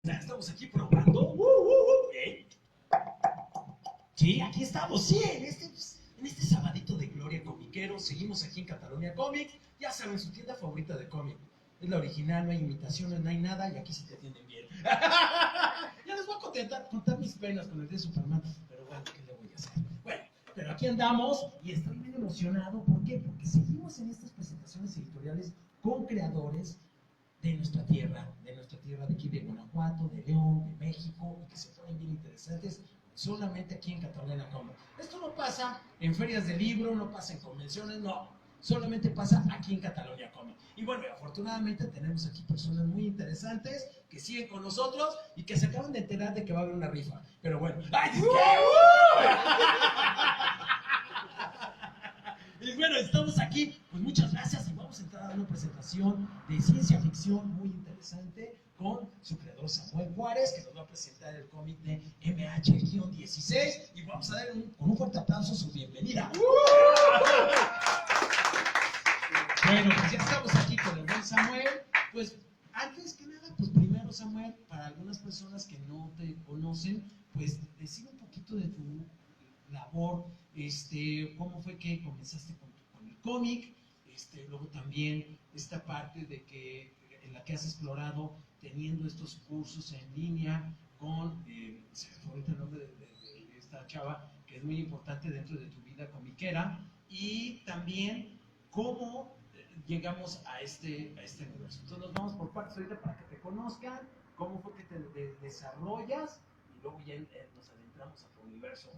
Estamos aquí probando. ¿Eh? Sí, aquí estamos, sí, en este sabadito de gloria comiquero. Seguimos aquí en Catalonia Comic. Ya saben, su tienda favorita de cómic. Es la original, no hay imitaciones, no hay nada, y aquí sí te atienden bien. Ya les voy a contar mis penas con el de Superman, pero bueno, ¿qué le voy a hacer? Bueno, pero aquí andamos y estoy bien emocionado. ¿Por qué? Porque seguimos en estas presentaciones editoriales con creadores de nuestra tierra de aquí de Guanajuato, de León, de México, y que se ponen bien interesantes solamente aquí en Catalonia Comic. Esto no pasa en ferias de libro, no pasa en convenciones, no. Solamente pasa aquí en Catalonia Comic. Y bueno, afortunadamente tenemos aquí personas muy interesantes que siguen con nosotros y que se acaban de enterar de que va a haber una rifa. Pero bueno, ¡ay, es que! Y bueno, estamos aquí, pues muchas gracias y vamos a entrar a una presentación de ciencia ficción muy interesante con su creador Samuel Juárez, que nos va a presentar el cómic de MH-16 y vamos a dar con un fuerte aplauso su bienvenida. Bueno, pues ya estamos aquí con el buen Samuel. Pues antes que nada, pues primero Samuel, para algunas personas que no te conocen, pues decir un poquito de tu labor, cómo fue que comenzaste con el cómic, luego también esta parte de que en la que has explorado teniendo estos cursos en línea con, se me fue ahorita el nombre de esta chava, que es muy importante dentro de tu vida comiquera, y también cómo llegamos a este universo. Entonces nos vamos por partes ahorita para que te conozcan, cómo fue que te desarrollas, y luego ya nos adentramos a tu universo.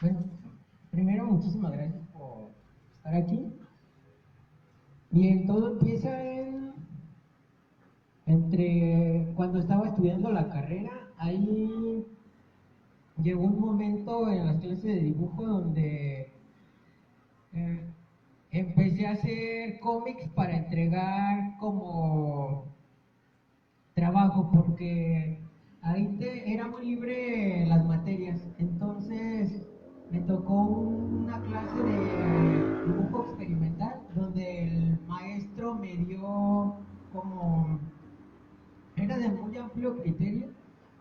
Bueno, primero muchísimas gracias por estar aquí. Bien, todo empieza entre cuando estaba estudiando la carrera. Ahí llegó un momento en las clases de dibujo donde eh, empecé a hacer cómics para entregar como trabajo, porque ahí era muy libre las materias. Entonces me tocó una clase de dibujo experimental donde el maestro me dio como, era de muy amplio criterio,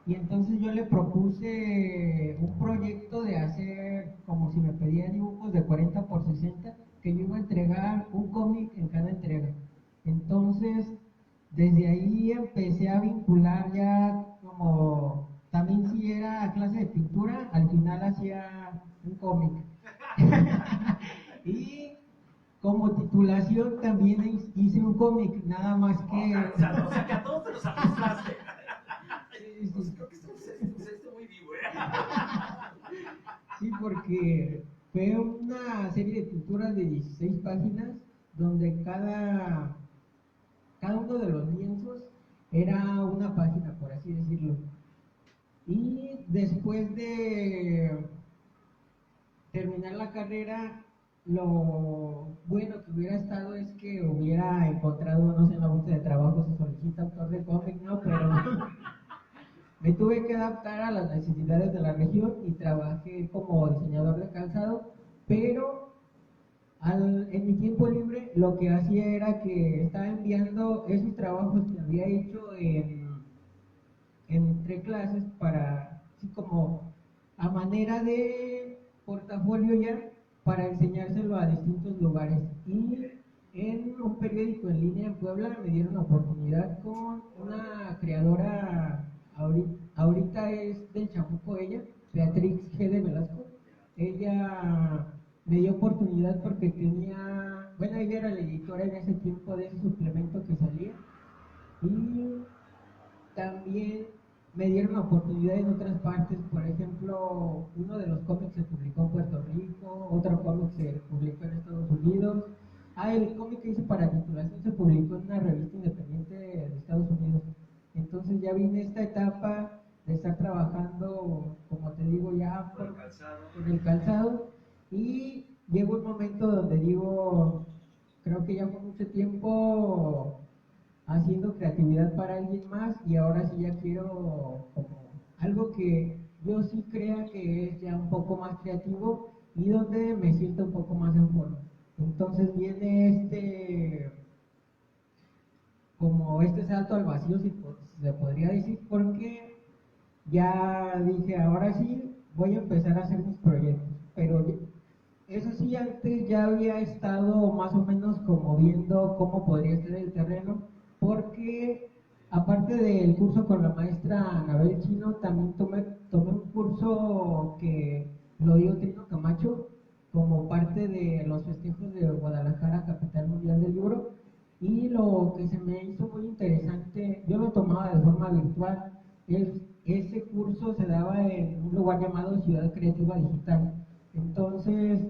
y entonces yo le propuse un proyecto de hacer, como si me pedía dibujos de 40 por 60, que yo iba a entregar un cómic en cada entrega. Entonces desde ahí empecé a vincular ya, como también si era clase de pintura, al final hacía un cómic. Y como titulación también hice un cómic, nada más que... O sea, que a todos te los ajustaste. Sí, Pues sí. creo que está muy vivo, Sí, porque fue una serie de pinturas de 16 páginas donde cada uno de los lienzos era una página, por así decirlo. Y después de terminar la carrera, lo bueno que hubiera estado es que hubiera encontrado, no sé, en la bolsa de trabajo se solicita autor de cómic, ¿no? Pero me tuve que adaptar a las necesidades de la región y trabajé como diseñador de calzado, pero en mi tiempo libre lo que hacía era que estaba enviando esos trabajos que había hecho entre clases para, así como a manera de portafolio ya, para enseñárselo a distintos lugares. Y en un periódico en línea en Puebla me dieron la oportunidad con una creadora, ahorita es del Chamuco ella, Beatriz G. de Velasco. Ella me dio oportunidad porque tenía, bueno, ella era la editora en ese tiempo de ese suplemento que salía, y también me dieron la oportunidad en otras partes. Por ejemplo, uno de los cómics se publicó en Puerto Rico, otro cómic se publicó en Estados Unidos. El cómic que hice para titulación se publicó en una revista independiente de Estados Unidos. Entonces ya vine esta etapa de estar trabajando, como te digo, ya con el calzado, y llegó un momento donde digo, creo que ya fue mucho tiempo haciendo creatividad para alguien más, y ahora sí ya quiero como algo que yo sí crea que es ya un poco más creativo y donde me siento un poco más en forma. Entonces viene como este salto al vacío, si se podría decir, porque ya dije, ahora sí voy a empezar a hacer mis proyectos, pero eso sí, antes ya había estado más o menos como viendo cómo podría ser el terreno, porque aparte del curso con la maestra Anabel Chino, también tomé un curso que lo dio Trino Camacho como parte de los festejos de Guadalajara, capital mundial del libro, y lo que se me hizo muy interesante, yo lo tomaba de forma virtual, ese curso se daba en un lugar llamado Ciudad Creativa Digital. Entonces,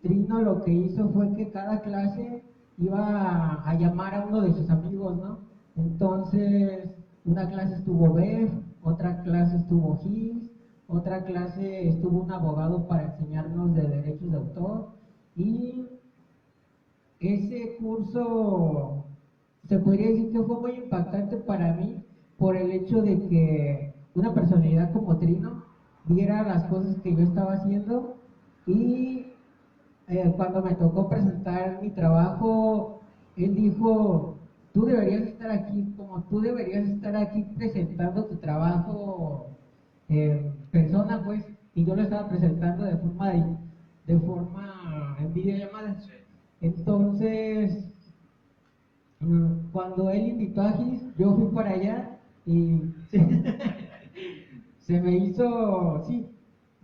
Trino lo que hizo fue que cada clase iba a llamar a uno de sus amigos, ¿no? Entonces, una clase estuvo Bev, otra clase estuvo Gis, otra clase estuvo un abogado para enseñarnos de derechos de autor, y ese curso se podría decir que fue muy impactante para mí por el hecho de que una personalidad como Trino viera las cosas que yo estaba haciendo, y cuando me tocó presentar mi trabajo, él dijo, tú deberías estar aquí, como tú deberías estar aquí presentando tu trabajo en persona, pues, y yo lo estaba presentando de forma en videollamada. Entonces, cuando él invitó a Gis, yo fui para allá y se me hizo, sí,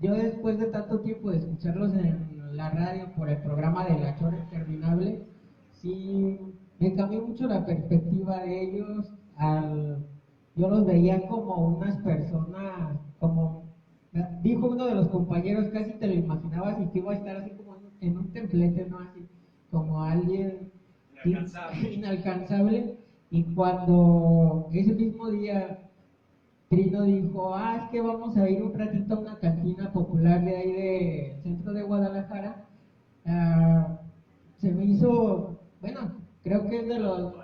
yo después de tanto tiempo de escucharlos en la radio por el programa de La Chora Interminable, sí, me cambió mucho la perspectiva de ellos. Yo los veía como unas personas, como dijo uno de los compañeros, casi te lo imaginabas y que iba a estar así como en un templete, ¿no? Así como alguien inalcanzable. Y cuando ese mismo día Trino dijo, es que vamos a ir un ratito a una cantina popular de ahí del centro de Guadalajara, ah, se me hizo, bueno, creo que es de los,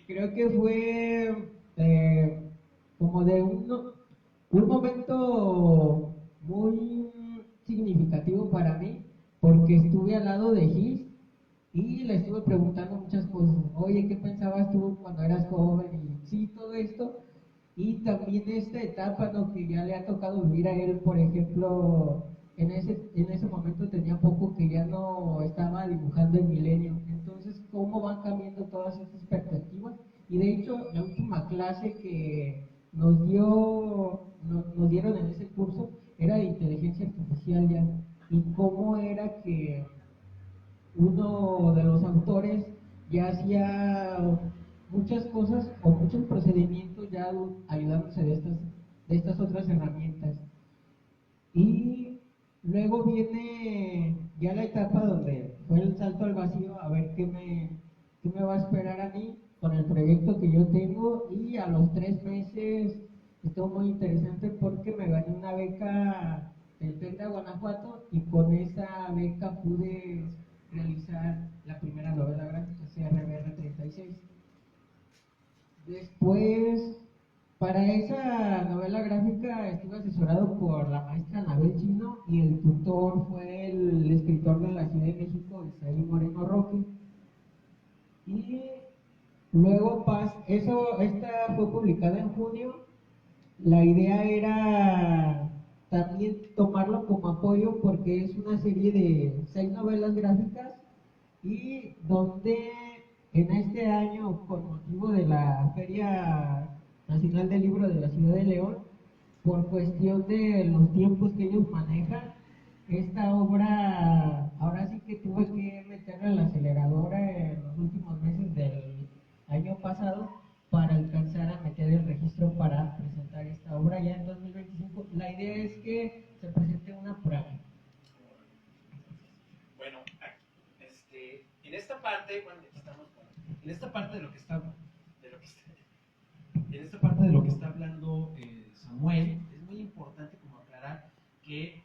creo que fue como de un momento muy significativo para mí, porque estuve al lado de Gis y le estuve preguntando muchas cosas. Oye, ¿qué pensabas tú cuando eras joven? Y sí, todo esto. Y también esta etapa, ¿no?, que ya le ha tocado vivir a él, por ejemplo, en ese momento tenía poco que ya no estaba dibujando el milenio. Entonces, ¿cómo van cambiando todas esas perspectivas? Y de hecho, la última clase que nos dieron en ese curso era de inteligencia artificial ya. Y cómo era que uno de los autores ya hacía muchas cosas o muchos procedimientos ya ayudándose de estas otras herramientas. Y luego viene ya la etapa donde fue el salto al vacío, a ver qué me va a esperar a mí con el proyecto que yo tengo, y a los 3 meses estuvo muy interesante porque me gané una beca del TEC de Guanajuato, y con esa beca pude realizar la primera novela gráfica, CRBR 36. Después, para esa novela gráfica estuve asesorado por la maestra Anabel Chino, y el tutor fue el escritor de la Ciudad de México, Isaí Moreno Roque. Y luego esta fue publicada en junio. La idea era también tomarlo como apoyo porque es una serie de 6 novelas gráficas, y donde en este año, con motivo de la Feria Nacional del Libro de la Ciudad de León, por cuestión de los tiempos que ellos manejan, esta obra ahora sí que tuve que meterla a la aceleradora en los últimos meses del año pasado para alcanzar a meter el registro para presentar esta obra ya en 2025. La idea es que se presente una por año. Bueno, en esta parte, bueno, en esta parte de lo que está, en esta parte de lo que está hablando Samuel, es muy importante como aclarar que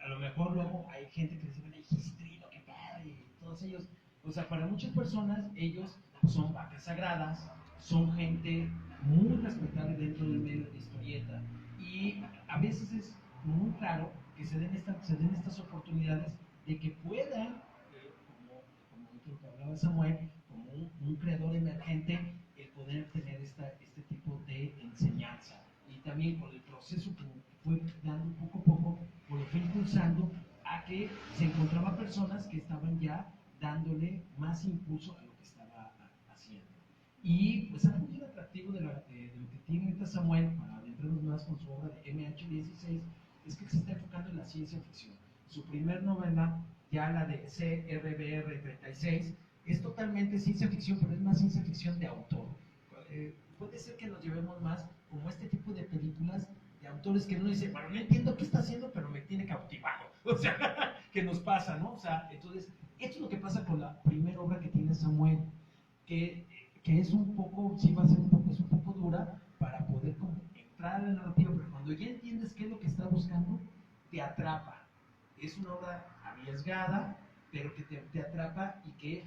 a lo mejor luego hay gente que dice, bueno, Trino, qué padre, y todos ellos, o sea, para muchas personas ellos son vacas sagradas, son gente muy respetable dentro del medio de la historieta, y a veces es muy raro que se den estas oportunidades de que como lo que hablaba Samuel, como un creador emergente, el poder tener este tipo de enseñanza. Y también con el proceso que fue dando poco a poco, pues lo fue impulsando a que se encontraban personas que estaban ya dándole más impulso a lo que estaba haciendo. Y pues algo bien atractivo de lo que tiene ahorita Samuel, para adentrarnos más con su obra de MH16, es que se está enfocando en la ciencia ficción. Su primer novela, ya la de CRBR 36, es totalmente ciencia ficción, pero es más ciencia ficción de autor. Puede ser que nos llevemos más como este tipo de películas de autores que uno dice, bueno, no entiendo qué está haciendo, pero me tiene cautivado. O sea, que nos pasa, ¿no? O sea, entonces, esto es lo que pasa con la primera obra que tiene Samuel, que es un poco, sí va a ser es un poco dura para poder como entrar a la narrativa, pero cuando ya entiendes qué es lo que está buscando, te atrapa. Es una obra arriesgada, pero que te atrapa y que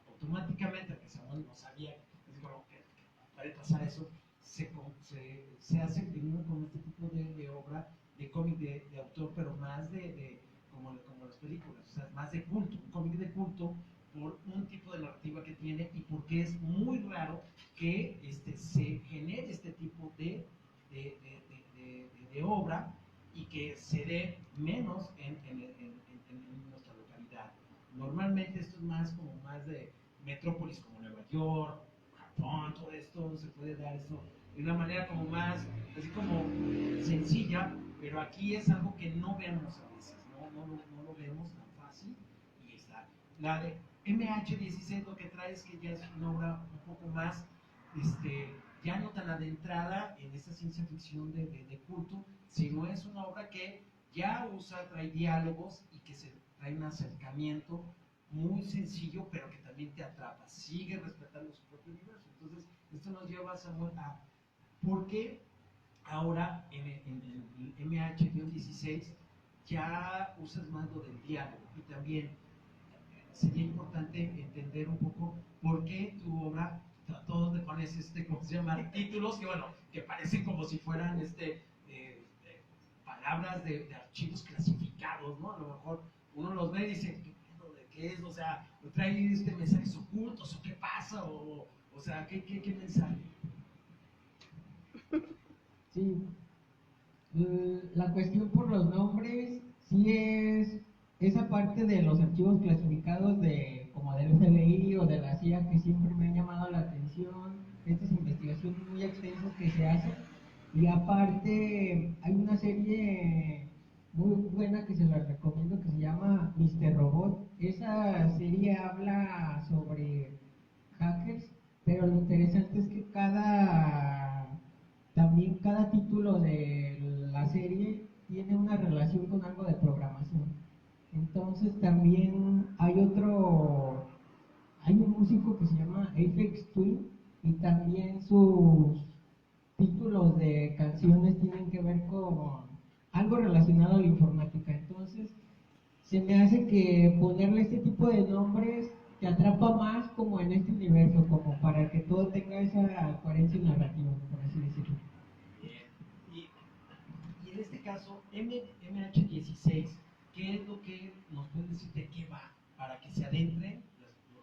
automáticamente, aunque Samuel no sabía, es como que puede pasar eso, se hace primero con este tipo de obra, de cómic de autor, pero más como las películas, o sea, más de culto, un cómic de culto, por un tipo de narrativa que tiene y porque es muy raro que se genere este tipo de obra y que se dé menos en nuestra localidad. Normalmente esto es más de metrópolis como Nueva York, Japón, todo esto se puede dar esto de una manera como más, así como sencilla, pero aquí es algo que no vemos a veces, no lo vemos tan fácil y está. La de MH16 lo que trae es que ya es una obra un poco más, ya no tan adentrada en esta ciencia ficción de culto, sino es una obra que ya trae diálogos y que se trae un acercamiento muy sencillo, pero que también te atrapa, sigue respetando su propio universo. Entonces, esto nos lleva a Samuel a por qué ahora en el MH-16 ya usas más lo del diálogo y también sería importante entender un poco por qué tu obra, todos le pones ¿cómo se llama? Títulos que, bueno, que parecen como si fueran palabras de archivos clasificados, ¿no? A lo mejor uno los ve y dice, ¿de qué es? O sea, ¿trae mensajes ocultos o qué pasa? O sea, ¿qué mensaje? Sí, la cuestión por los nombres sí es esa parte de los archivos clasificados de como del FBI o de la CIA que siempre me han llamado la atención, estas investigaciones muy extensas que se hacen. Y aparte hay una serie muy buena que se la recomiendo que se llama Mr. Robot. Esa serie habla sobre hackers, pero lo interesante es que también cada título de la serie tiene una relación con algo de programación. Entonces también hay un músico que se llama Aphex Twin y también sus títulos de canciones tienen que ver con algo relacionado a la informática. Entonces se me hace que ponerle este tipo de nombres te atrapa más como en este universo, como para que todo tenga esa coherencia narrativa, por así decirlo. Bien. Y en este caso, MH16, ¿qué es lo que nos puede decir de qué va? Para que se adentren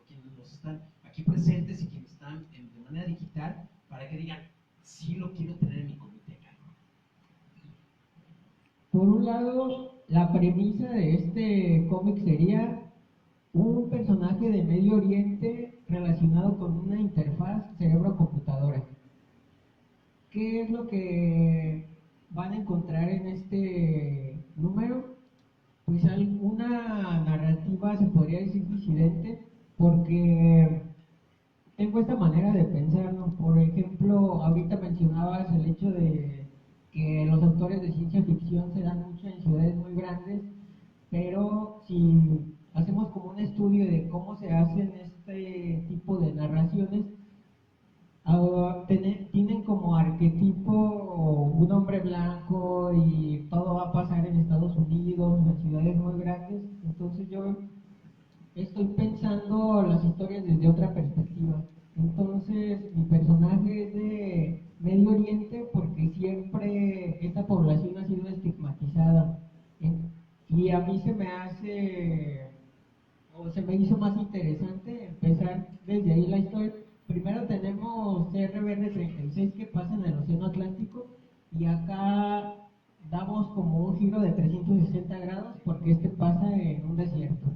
quienes nos están aquí presentes y quienes están de manera digital, para que digan, sí lo quiero tener en mi biblioteca. Por un lado, la premisa de este cómic sería un personaje de Medio Oriente relacionado con una interfaz cerebro-computadora. ¿Qué es lo que van a encontrar en este número? Pues alguna narrativa, se podría decir, disidente, porque tengo esta manera de pensar, ¿no? Por ejemplo, ahorita mencionabas el hecho de que los autores de ciencia ficción se dan mucho en ciudades muy grandes, pero si hacemos como un estudio de cómo se hacen este tipo de narraciones, tienen como arquetipo un hombre blanco y todo va a pasar en Estados Unidos, en ciudades muy grandes. Entonces yo estoy pensando las historias desde otra perspectiva. Entonces mi personaje es de Medio Oriente porque siempre esta población ha sido estigmatizada. Y a mí se me hizo más interesante empezar desde ahí la historia, primero tenemos CRBR-36 que pasa en el Océano Atlántico y acá damos como un giro de 360 grados porque este pasa en un desierto,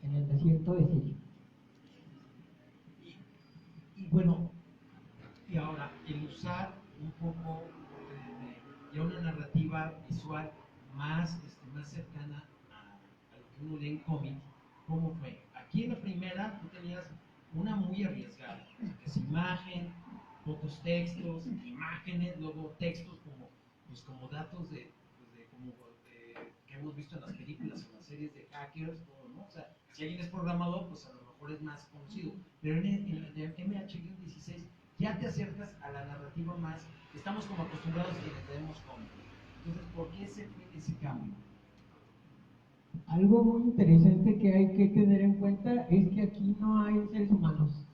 en el desierto de Siria. Y bueno, y ahora, el usar un poco ya una narrativa visual más, más cercana a lo que uno lee en cómic, ¿cómo fue? Aquí en la primera tú tenías una muy arriesgada, o sea, que es imagen, pocos textos, imágenes, luego textos como, pues, como datos que hemos visto en las películas o en las series de hackers, todo, ¿no? O sea, si alguien es programador, pues a lo mejor es más conocido, pero en el de MH-16 ya te acercas a la narrativa más, estamos como acostumbrados a que tenemos cómic. Entonces, ¿por qué ese cambio? Algo muy interesante que hay que tener en cuenta es que aquí no hay seres humanos.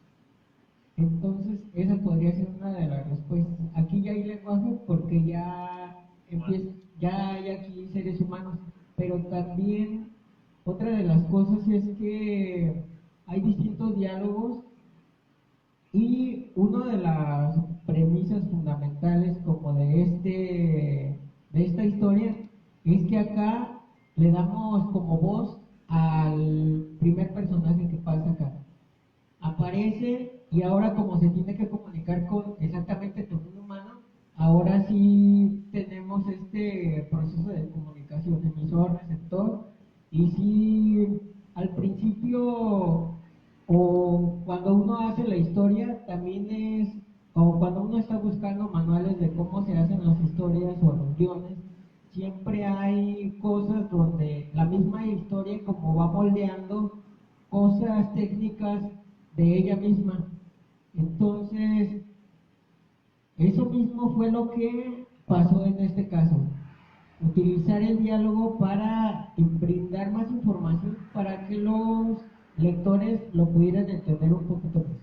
Entonces, esa podría ser una de las respuestas. Aquí ya hay lenguaje porque ya hay aquí seres humanos, pero también otra de las cosas es que hay distintos diálogos y una de las premisas fundamentales como de esta historia es que acá le damos como voz al primer personaje que pasa acá. Aparece y ahora como se tiene que comunicar exactamente con un humano, ahora sí tenemos este proceso de comunicación emisor-receptor y sí al principio o cuando uno hace la historia también o cuando uno está buscando manuales de cómo se hacen las historias o los guiones, siempre hay cosas donde la misma historia como va moldeando cosas técnicas de ella misma. Entonces, eso mismo fue lo que pasó en este caso. Utilizar el diálogo para brindar más información para que los lectores lo pudieran entender un poquito más.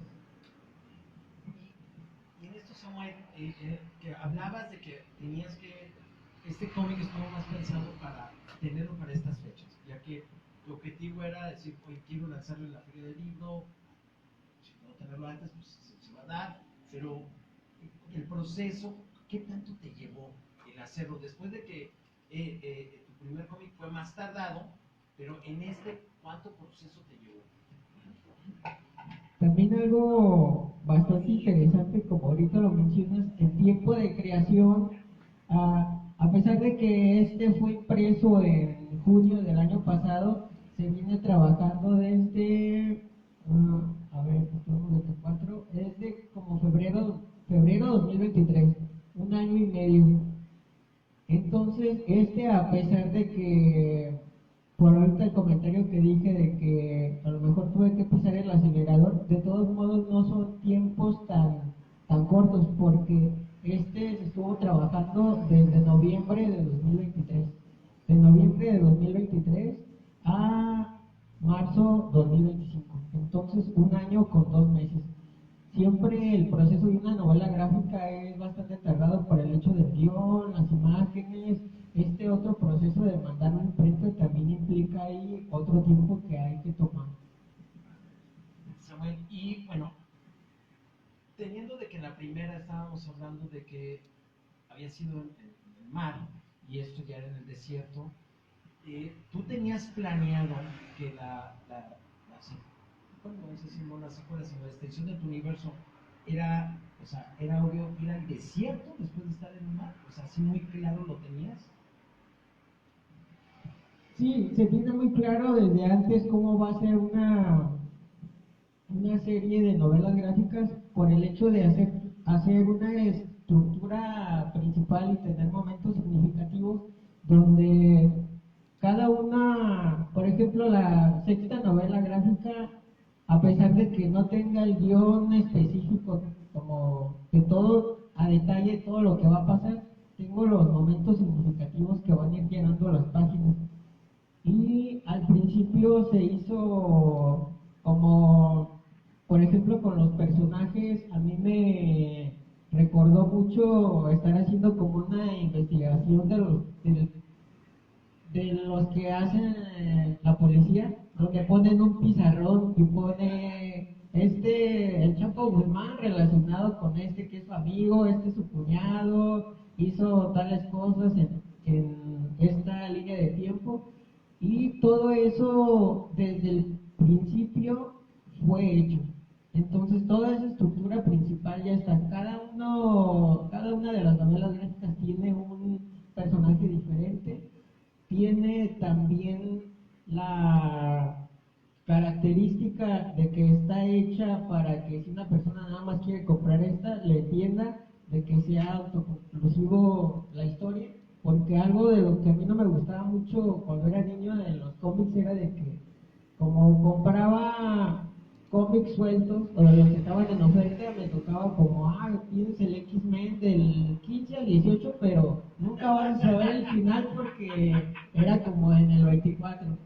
Y en esto, Samuel, que hablabas de que tenías que, este cómic estuvo más pensado para tenerlo para estas fechas, ya que tu objetivo era decir, oye, quiero lanzarlo en la feria del libro, si no tenerlo antes, pues se va a dar, pero el proceso, ¿qué tanto te llevó el hacerlo? Después de que tu primer cómic fue más tardado, pero en este, ¿cuánto proceso te llevó? También algo bastante interesante, como ahorita lo mencionas, el tiempo de creación, a pesar de que este fue impreso en junio del año pasado, se viene trabajando desde, a ver, 24, desde como febrero 2023, un año y medio. Entonces, a pesar de que, por ahorita el comentario que dije de que a lo mejor tuve que pisar el acelerador, de todos modos no son tiempos tan cortos, porque se estuvo trabajando desde noviembre de 2023. De noviembre de 2023 a marzo 2025. Entonces, un año con 2 meses. Siempre el proceso de una novela gráfica es bastante tardado por el hecho del guión, las imágenes. Este otro proceso de mandar un imprenta también implica ahí otro tiempo que hay que tomar. Samuel, y bueno, teniendo de que en la primera estábamos hablando de que había sido en el mar y esto ya era en el desierto, ¿tú tenías planeado que bueno, no sé si no la secuela, sino la extensión de tu universo era, o sea, era obvio ir al desierto después de estar en el mar? O sea, ¿sí muy claro lo tenías? Sí, se tiene muy claro desde antes cómo va a ser una serie de novelas gráficas por el hecho de hacer una estructura principal y tener momentos significativos donde cada una, por ejemplo, la sexta novela gráfica, a pesar de que no tenga el guión específico, como que todo a detalle, todo lo que va a pasar, tengo los momentos significativos que van a ir llenando las páginas. Y al principio se hizo como, por ejemplo, con los personajes, a mí me recordó mucho estar haciendo como una investigación de los que hacen la policía, donde ponen un pizarrón y pone el Chapo Guzmán relacionado con este que es su amigo, este es su cuñado, hizo tales cosas en esta línea de tiempo, y todo eso desde el principio fue hecho. Entonces toda esa estructura principal ya está. Cada una de las novelas gráficas tiene un personaje diferente, tiene también la característica de que está hecha para que si una persona nada más quiere comprar esta, le entienda, de que sea autoconclusivo la historia, porque algo de lo que a mí no me gustaba mucho cuando era niño en los cómics era de que como compraba cómics sueltos o de los que estaban en oferta, me tocaba como, tienes el X-Men del 15 al 18, pero nunca vas a saber el final porque era como en el 24.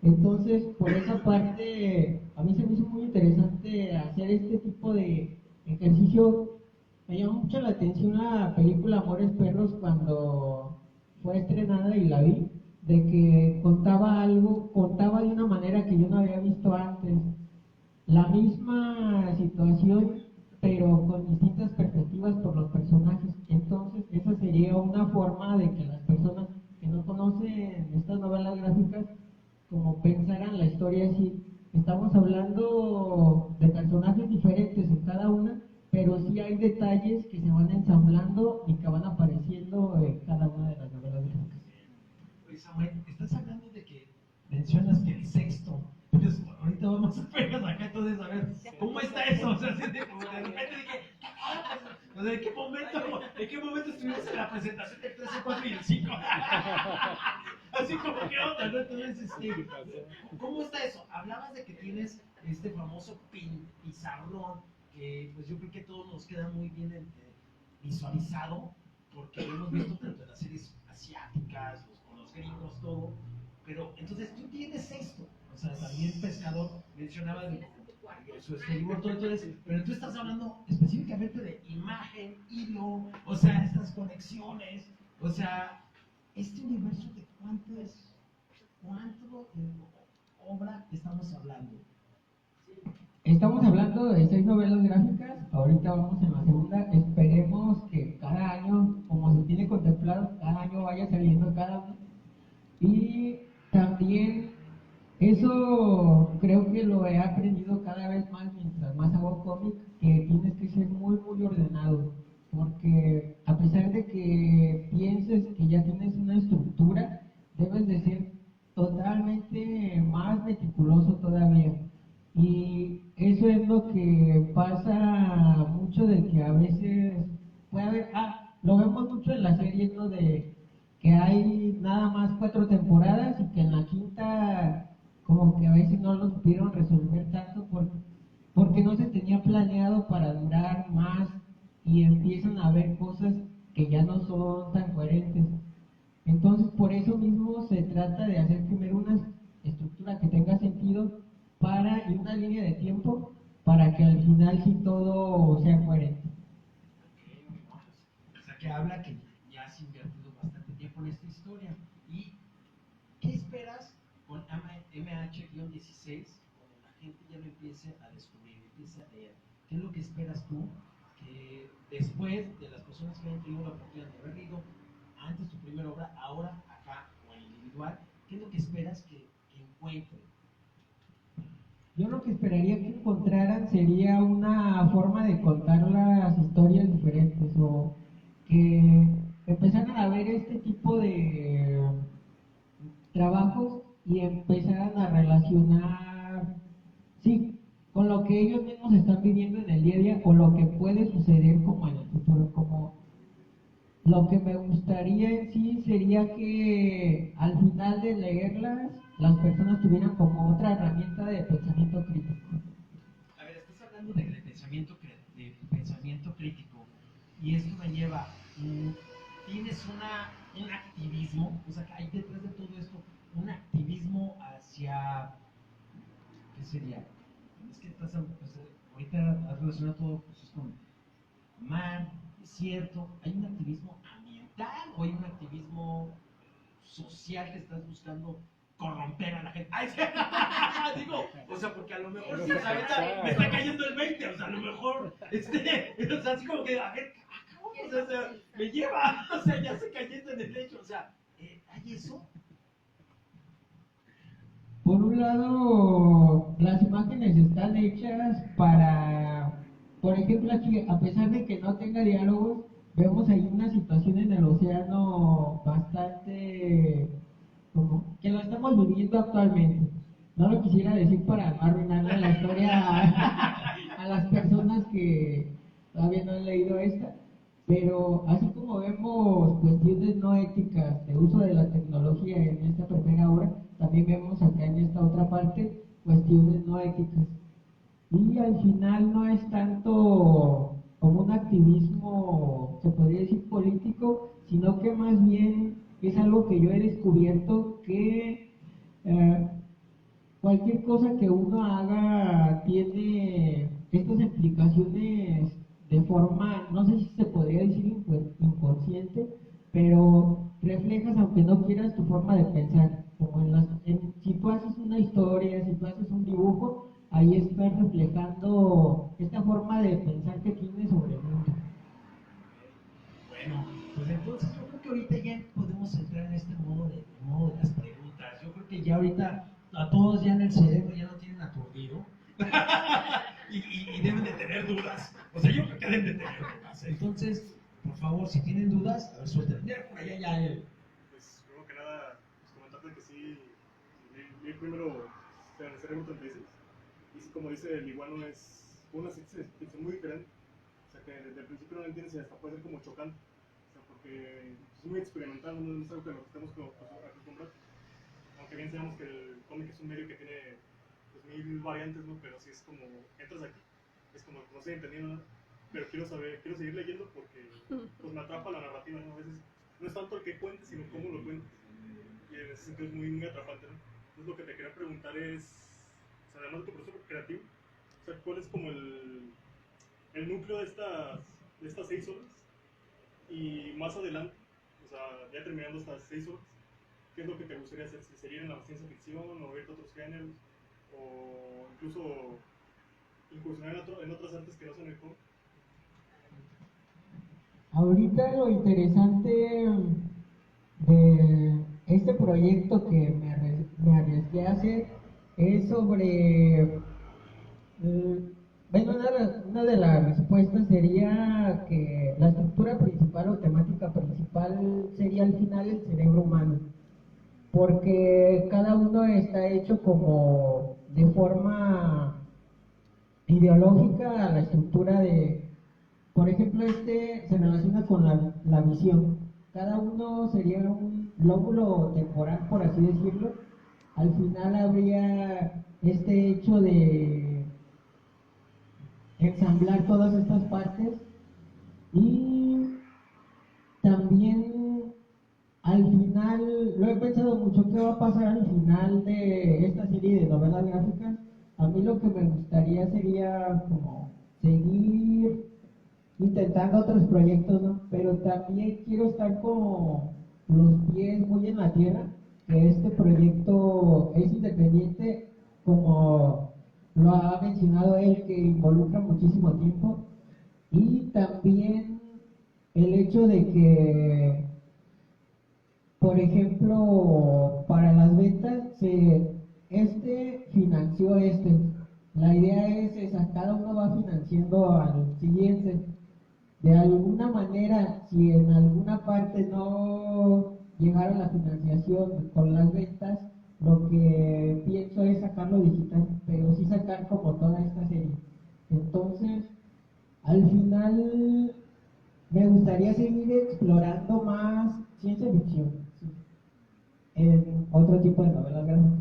Entonces, por esa parte, a mí se me hizo muy interesante hacer este tipo de ejercicio. Me llamó mucho la atención la película Amores Perros cuando fue estrenada y la vi, de que contaba de una manera que yo no había visto antes. La misma situación, pero con distintas perspectivas por los personajes. Entonces, esa sería una forma de que las personas que no conocen estas novelas gráficas, como pensaran la historia así. Estamos hablando de personajes diferentes en cada una, pero sí hay detalles que se van ensamblando y que van apareciendo en cada una de las novelas gráficas. Oye, Samuel, estás hablando de que mencionas que el sexto. Entonces, ahorita vamos a pegar acá, entonces, a ver, ¿cómo está eso? O sea, así como de repente dije, o sea, ¿en qué momento estuvimos en la presentación del 3, el 4 y el 5? Así como que onda, ¿no? Entonces, ¿cómo está eso? Hablabas de que tienes este famoso pizarrón, que pues yo creo que todo nos queda muy bien visualizado, porque lo hemos visto tanto en las series asiáticas, con los gringos, todo. Pero entonces tú tienes esto, o sea, también Pescador mencionaba de su storyboard, todo, entonces, pero tú estás hablando específicamente de imagen, hilo, o sea, estas conexiones, o sea, este universo de cuánto obra estamos hablando. Estamos hablando de 6 novelas gráficas, ahorita vamos en la segunda, esperemos que cada año, como se tiene contemplado, cada año vaya saliendo cada una. Y también eso creo que lo he aprendido cada vez más mientras más hago cómic, que tienes que ser muy muy ordenado, porque a pesar de que pienses que ya tienes una estructura, debes de ser totalmente más meticuloso todavía. Y eso es lo que pasa mucho, de que a veces puede haber, lo vemos mucho en las series, ¿no? De que hay nada más 4 temporadas y que en la quinta como que a veces no lo supieron resolver tanto porque no se tenía planeado para durar más, y empiezan a ver cosas que ya no son tan coherentes. Entonces, por eso mismo se trata de hacer primero una estructura que tenga sentido y una línea de tiempo para que al final sí todo sea coherente. O sea, que habla que ya has invertido bastante tiempo en esta historia. ¿Y qué esperas con MH-16 cuando la gente ya lo empiece a descubrir, empiece a leer? ¿Qué es lo que esperas tú que después de las personas que hayan tenido la oportunidad de haber leído antes tu primera obra, ahora acá o en individual, qué es lo que esperas que encuentren? Yo lo que esperaría que encontraran sería una forma de contar las historias diferentes, o que empezaran a ver este tipo de trabajos y empezaran a relacionar, sí, con lo que ellos mismos están viviendo en el día a día o lo que puede suceder como en el futuro. Como lo que me gustaría en sí sería que al final de leerlas las personas tuvieran como otra herramienta de pensamiento crítico. A ver, estás hablando de pensamiento crítico, y esto me lleva, tienes un activismo, o sea, que hay detrás de todo esto un activismo hacia, ¿qué sería? Es que estás, pues, ahorita has relacionado todo pues, con mar, desierto, ¿hay un activismo ambiental o hay un activismo social que estás buscando corromper a la gente? imagen. Ay, sí. Digo, o sea, porque a lo mejor sí, o sea, ahorita me está cayendo el 20, o sea, a lo mejor, o sea, así como que, a ver, o sea, me lleva, o sea, ya se cayendo en el lecho, o sea, ¿hay eso? Por un lado, las imágenes están hechas para, por ejemplo, aquí, a pesar de que no tenga diálogos, vemos ahí una situación en el océano bastante, como que lo estamos viviendo actualmente. No lo quisiera decir para no arruinarle la historia a las personas que todavía no han leído esta, pero así como vemos cuestiones no éticas de uso de la tecnología en esta primera obra, también vemos acá en esta otra parte cuestiones no éticas. Y al final no es tanto como un activismo, se podría decir político, sino que más bien es algo que yo he descubierto que cualquier cosa que uno haga tiene estas implicaciones de forma, no sé si se podría decir inconsciente, pero reflejas, aunque no quieras, tu forma de pensar. Como si tú haces una historia, si tú haces un dibujo, ahí estás reflejando esta forma de pensar que tienes sobre el mundo. Bueno, pues entonces yo creo que ahorita ya podemos entrar en este modo de las preguntas. Yo creo que ya ahorita a todos ya en el cerebro ya lo tienen aturdido y deben de tener dudas. O sea, yo creo que deben de tener dudas. Entonces, por favor, si tienen dudas, a ver, suelten. Mira, por allá ya él. Pues primero que nada, pues comentarte que sí, leí primero el Cerebro 36. Y sí, como dice el iguano, es una ciencia ficción muy diferente. O sea, que desde el principio no lo entiendes y hasta puede ser como chocante. O sea, porque es muy experimental, no es algo que nos estemos acostumbrados. Aunque bien sabemos que el cómic es un medio que tiene pues, mil variantes, ¿no? Pero sí es como, entras aquí, es como, no estoy entendiendo nada, pero quiero seguir leyendo porque pues me atrapa la narrativa, ¿no? A veces no es tanto el que cuentes, sino cómo lo cuentas. Y en ese sentido es muy, muy atrapante, ¿no? Entonces lo que te quería preguntar es, o sea, además de tu proceso creativo, o sea, ¿cuál es como el núcleo de estas 6 horas? Y más adelante, o sea, ya terminando estas 6 horas, ¿qué es lo que te gustaría hacer? Si seguir en la ciencia ficción o ver otros géneros, o incluso incursionar en otras artes que no son el cómic. Ahorita lo interesante de este proyecto que me arriesgué a hacer es sobre, bueno, una de las respuestas sería que la estructura principal o temática principal sería al final el cerebro humano, porque cada uno está hecho como de forma ideológica a la estructura de, por ejemplo, este se relaciona con la visión. Cada uno sería un lóbulo temporal, por así decirlo. Al final habría este hecho de ensamblar todas estas partes y también al final, lo he pensado mucho, ¿qué va a pasar al final de esta serie de novelas gráficas? A mí lo que me gustaría sería como seguir intentando otros proyectos, ¿no? Pero también quiero estar como los pies muy en la tierra, que este proyecto es independiente, como lo ha mencionado él, que involucra muchísimo tiempo, y también el hecho de que, por ejemplo, para las ventas, financió este. La idea es esa, cada uno va financiando al siguiente. De alguna manera, si en alguna parte no llegaron la financiación con las ventas, lo que pienso es sacarlo digital, pero sí sacar como toda esta serie. Entonces, al final, me gustaría seguir explorando más ciencia ficción, ¿sí? En otro tipo de novelas gráficas.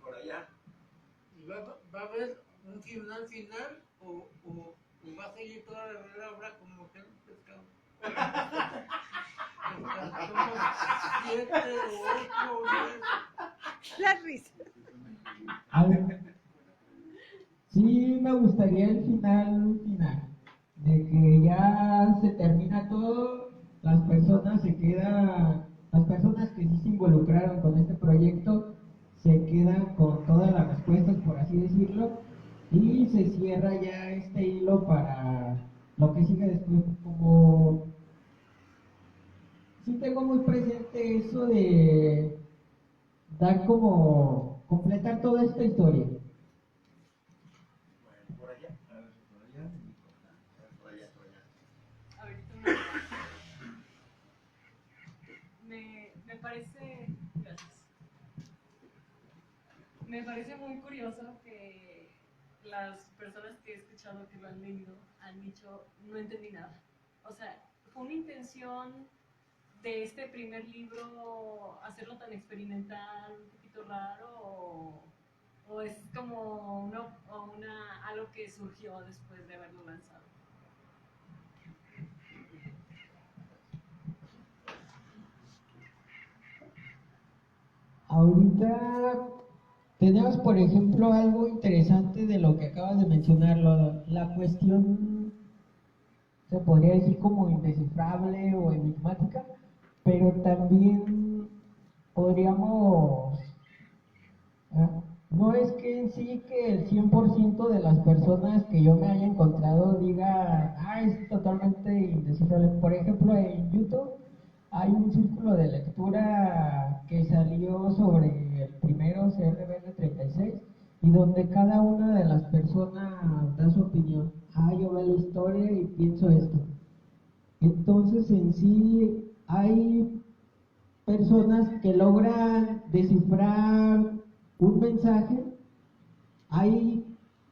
Por allá. ¿Y va a haber un final o va a seguir toda la obra como que un pescado? Somos 7 o 8 La risa. Sí, me gustaría el final, de que ya se termina todo, las personas se quedan las personas que sí se involucraron con este proyecto se quedan con todas las respuestas, por así decirlo, y se cierra ya este hilo para lo que sigue después. Como sí tengo muy presente eso de dar como completar toda esta historia. Bueno, por allá, a ver, por allá, a ver, por allá, por allá. A ver, me parece, gracias. Me parece muy curioso que las personas que he escuchado que lo han leído han dicho, no entendí nada. O sea, ¿fue una intención de este primer libro hacerlo tan experimental, un poquito raro, o es como algo que surgió después de haberlo lanzado? Ahorita tenemos, por ejemplo, algo interesante de lo que acabas de mencionar, la cuestión se podría decir como indescifrable o enigmática, pero también podríamos, no es que en sí que el 100% de las personas que yo me haya encontrado diga, es totalmente indescifrable. Por ejemplo, en YouTube hay un círculo de lectura que salió sobre el primero CRBN 36 y donde cada una de las personas da su opinión. Yo veo la historia y pienso esto. Entonces, en sí, hay personas que logran descifrar un mensaje, hay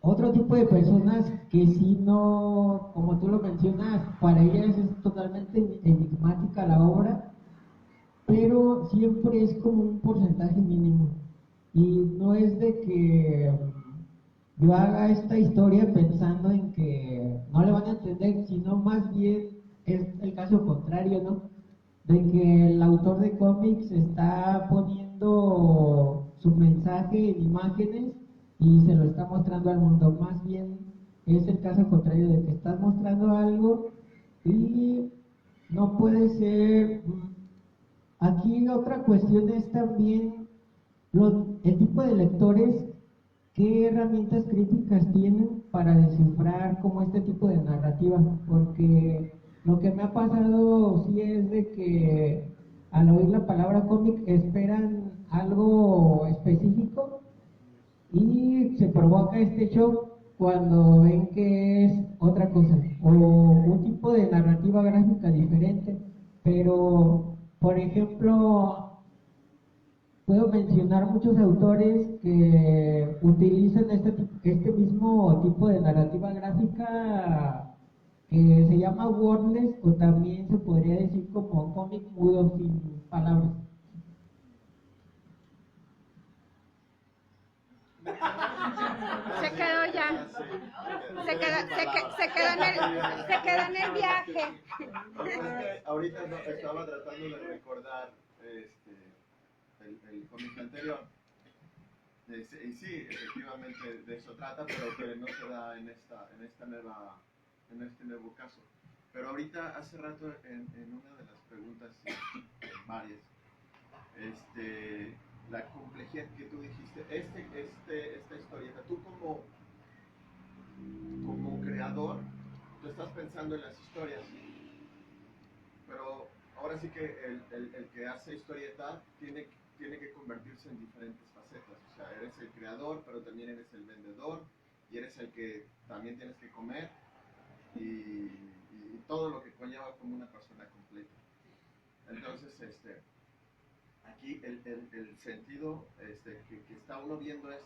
otro tipo de personas que si no, como tú lo mencionas, para ellas es totalmente enigmática la obra, pero siempre es como un porcentaje mínimo. Y no es de que yo haga esta historia pensando en que no le van a entender, sino más bien es el caso contrario, ¿no? De que el autor de cómics está poniendo su mensaje en imágenes y se lo está mostrando al mundo. Más bien es el caso contrario de que estás mostrando algo y no puede ser. Aquí otra cuestión es también el tipo de lectores, qué herramientas críticas tienen para descifrar como este tipo de narrativa, porque lo que me ha pasado sí es de que al oír la palabra cómic esperan algo específico y se provoca este shock cuando ven que es otra cosa o un tipo de narrativa gráfica diferente. Pero, por ejemplo, puedo mencionar muchos autores que utilizan este mismo tipo de narrativa gráfica que se llama wordless, o también se podría decir como cómic mudo sin palabras. Se quedó ya. Se quedó en el viaje. Ahorita estaba tratando de recordar el cómic anterior. Y sí, efectivamente de eso trata, pero que no se da en este nuevo caso. Pero ahorita, hace rato, en una de las preguntas, varias, la complejidad que tú dijiste, esta historieta, tú como creador, tú estás pensando en las historias, pero ahora sí que el que hace historieta tiene que convertirse en diferentes facetas. O sea, eres el creador, pero también eres el vendedor, y eres el que también tienes que comer, y todo lo que conlleva como una persona completa. Entonces, aquí el sentido que está uno viendo es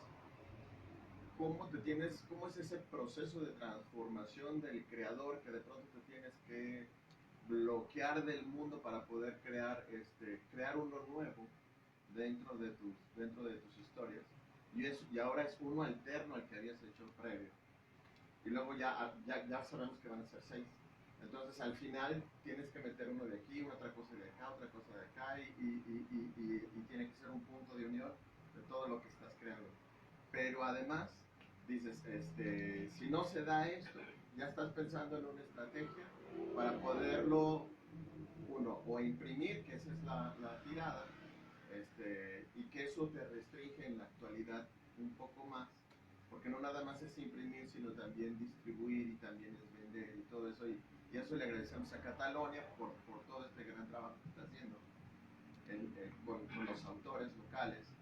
cómo es ese proceso de transformación del creador, que de pronto te tienes que bloquear del mundo para poder crear uno nuevo dentro de tus historias, y ahora es uno alterno al que habías hecho previo, y luego ya sabemos que van a ser 6. Entonces al final tienes que meter uno de aquí, otra cosa de acá, otra cosa de acá, y tiene que ser un punto de unión de todo lo que estás creando. Pero además dices, si no se da esto, ya estás pensando en una estrategia para poderlo uno, o imprimir, que esa es la tirada, y que eso te restringe en la actualidad un poco más, porque no nada más es imprimir, sino también distribuir y también es vender y todo eso, y eso le agradecemos a Catalonia por todo este gran trabajo que está haciendo con los autores locales.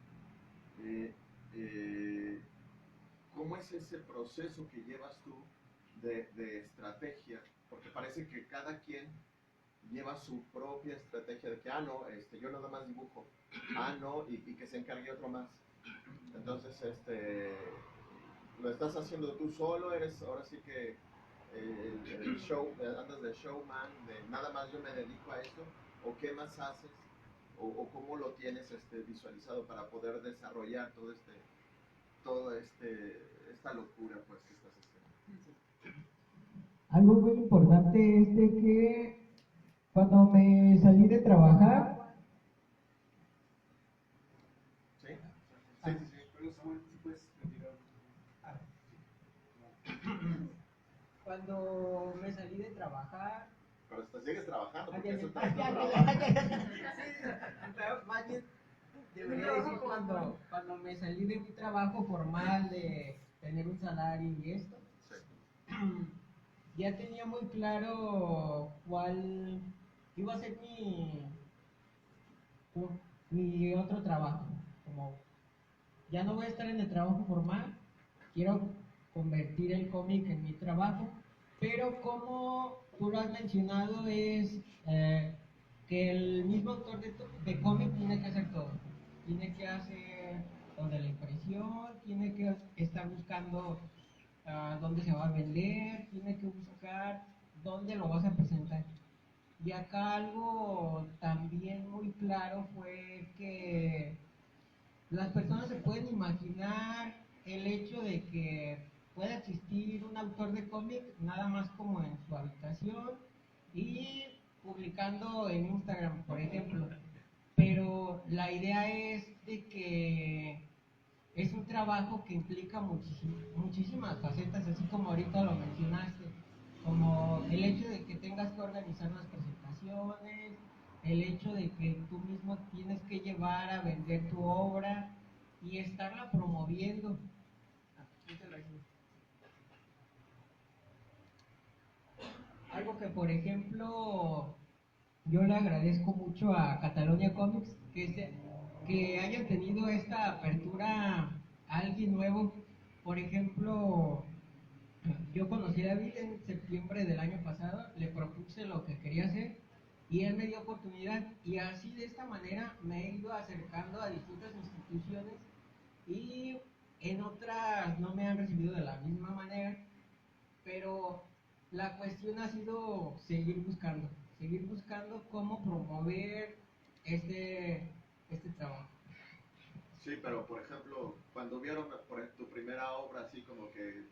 ¿Cómo es ese proceso que llevas tú de estrategia? Porque parece que cada quien lleva su propia estrategia de que, no, yo nada más dibujo, no, y que se encargue otro más. Entonces, lo estás haciendo tú solo, eres ahora sí que el show, andas de showman, de nada más yo me dedico a esto, o qué más haces, o cómo lo tienes visualizado para poder desarrollar toda esta locura pues que estás haciendo. Algo muy importante es de que cuando me salí de trabajar, ¿Sí? Sí, sí, sí. Pero Samuel, si puedes retirar. cuando me salí de trabajar, Pero sigues trabajando, porque ya, eso ya, está ya, trabajo. pero más bien debería decir cuando me salí de mi trabajo formal de tener un salario y esto, Sí. ya tenía muy claro cuál iba a ser mi otro trabajo. Como ya no voy a estar en el trabajo formal, quiero convertir el cómic en mi trabajo, pero como tú lo has mencionado es que el mismo autor de cómic tiene que hacer todo. Tiene que hacer lo de la impresión, tiene que estar buscando dónde se va a vender, tiene que buscar dónde lo vas a presentar. Y acá algo también muy claro fue que las personas se pueden imaginar el hecho de que pueda existir un autor de cómic nada más como en su habitación y publicando en Instagram, por ejemplo. Pero la idea es de que es un trabajo que implica muchísimas facetas, así como ahorita lo mencionaste, como el hecho de que tengas que organizar las presentaciones, el hecho de que tú mismo tienes que llevar a vender tu obra y estarla promoviendo. Algo que, por ejemplo, yo le agradezco mucho a Catalonia Comics que hayan tenido esta apertura a alguien nuevo. Por ejemplo, yo conocí a David en septiembre del año pasado, le propuse lo que quería hacer y él me dio oportunidad, y así de esta manera me he ido acercando a distintas instituciones y en otras no me han recibido de la misma manera, pero la cuestión ha sido seguir buscando cómo promover este trabajo. Sí, pero por ejemplo, cuando vieron por tu primera obra así como que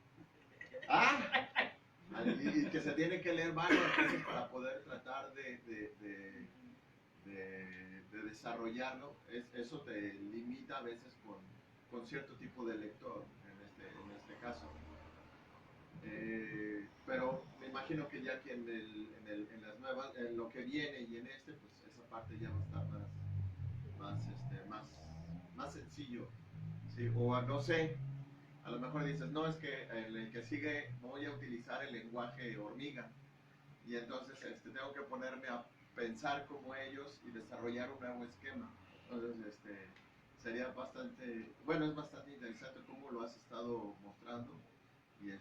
y que se tiene que leer varias veces para poder tratar de desarrollarlo, eso te limita a veces con cierto tipo de lector en este caso. Pero me imagino que ya que en las nuevas, en lo que viene y en pues esa parte ya va a estar más sencillo. Sí, o no sé, a lo mejor dices, no, es que el que sigue voy a utilizar el lenguaje hormiga y entonces tengo que ponerme a pensar como ellos y desarrollar un nuevo esquema. Entonces, sería bastante, bueno, es bastante interesante cómo lo has estado mostrando y